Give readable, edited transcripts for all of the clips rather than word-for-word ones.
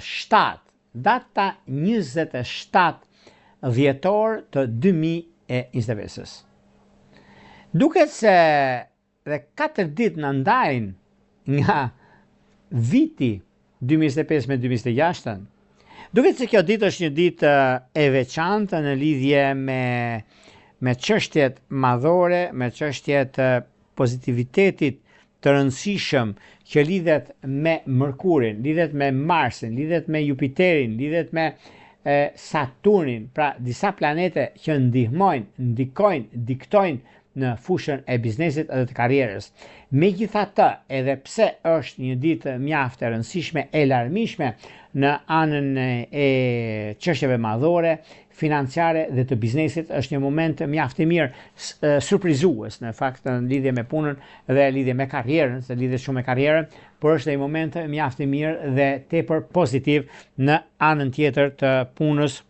7, data 27 dhjetor të 2025. Duket se dhe 4 ditë në ndajnë nga viti 2025 me 2026, duket se kjo ditë është një ditë e veçantë në lidhje me çështjet madhore, me çështjet pozitivitetit të rëndësishëm që lidhet me Mërkurin, lidhet me Marsin, lidhet me Jupiterin, lidhet me Saturnin, pra disa planete që ndihmojnë, ndikojnë, diktojnë në fushën e biznesit dhe të karrierës. Megjithatë, edhe pse është një ditë mjaft e rëndësishme e larmishme në anën e çështjeve madhore, financiare dhe të biznesit, është një moment mjaft i mirë surprizues në fakt në lidhje me punën dhe lidhje me karrierën, se lidhet shumë me karrierën, por është një moment mjaft i mirë dhe tepër pozitiv në anën tjetër të punës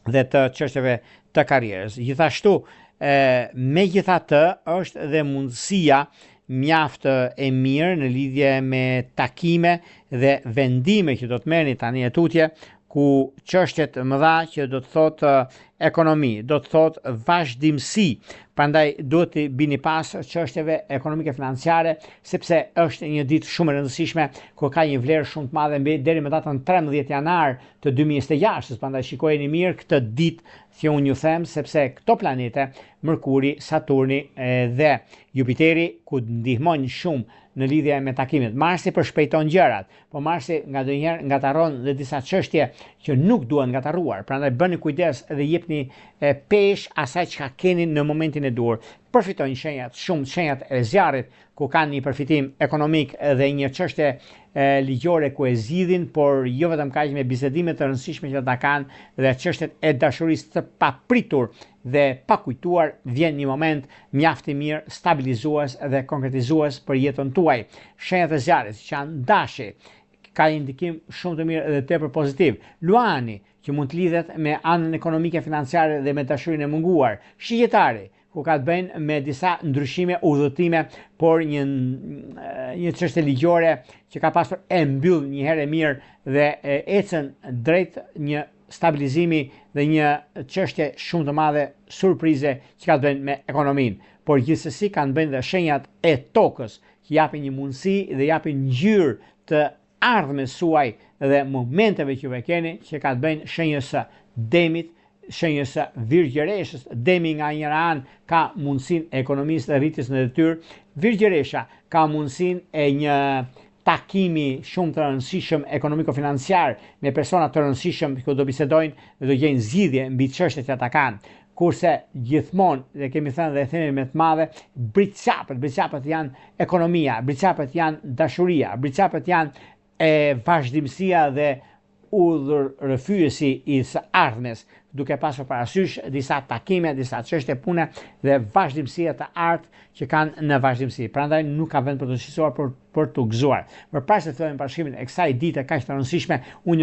dhe të çështjeve të karrierës. Gjithashtu, megjithatë është dhe mundësia mjaft e mirë në lidhje me takime dhe vendime që do të merrni tani e tutje, ku çështjet mëdha që do të thotë ekonomi, do të thotë vazhdimsi. Prandaj duhet të bini pas çështjeve ekonomike financiare, sepse është një ditë shumë e rëndësishme ku ka një vlerë shumë të madhe deri më datën 13 janar të 2026. Prandaj shikojeni mirë këtë ditë që unë ju them, sepse këto planete, Mërkuri, Saturni dhe Jupiteri, ku ndihmojnë shumë në lidhje me takimet. Marsi përshpejton gjërat, po Marsi ngadonjëherë ngataron dhe disa çështje që nuk duhen ngatarruar. Prandaj bëni kujdes dhe jepni peshë asaj çka keni në momentin e duhur. Përfitojnë shenjat e zjarrit, ku kanë një përfitim ekonomik dhe një çështje ligjore ku e zgjidhin, por jo vetëm kaq, me bisedime të rëndësishme që ata kanë dhe çështjet e dashurisë të papritur dhe pa kujtuar, vjen një moment mjaft i mirë, stabilizues dhe konkretizues për jetën tuaj. Shenjat e zjarrit që janë dashi, ka një ndikim shumë të mirë dhe tepër pozitiv. Luani, që mund të lidhet me anën ekonomike, financiare dhe me dashurinë e munguar. Shigjetari, ku ka të bëjnë me disa ndryshime, udhëtime, por një çështje ligjore që ka pasur e mbyll një herë mirë dhe ecën drejt një stabilizimi dhe një çështje shumë të madhe, surprize që ka të bëjnë me ekonominë. Por gjithsesi kanë bëjnë dhe shenjat e tokës që japin një mundësi dhe japin ngjyrë të ardhmes suaj dhe momenteve që keni, që ka të bëjnë shenjës së demit, shenjës së virgjëreshës. Demi nga njëra anë ka mundësinë e ekonomisë dhe rritjes në detyrë, virgjëresha ka mundësinë e një takimi shumë të rëndësishëm ekonomiko-financiar me persona të rëndësishëm që do bisedojnë dhe do gjejnë zgjidhje mbi çështjet që ata kanë. Kurse gjithmonë, dhe kemi thënë dhe themi me të madhe, bricapët janë ekonomia, bricapët janë dashuria, bricapët janë vazhdimësia dhe udhërrëfyesi i së ardhmes, duke pasur parasysh disa takime, disa çështje pune dhe vazhdimësia të artë që kanë në vazhdimësi. Prandaj nuk ka vend për të shqetësuar, për të gëzuar. Përpara se të fillojmë bashkimin e kësaj dite kaq të rëndësishme, unë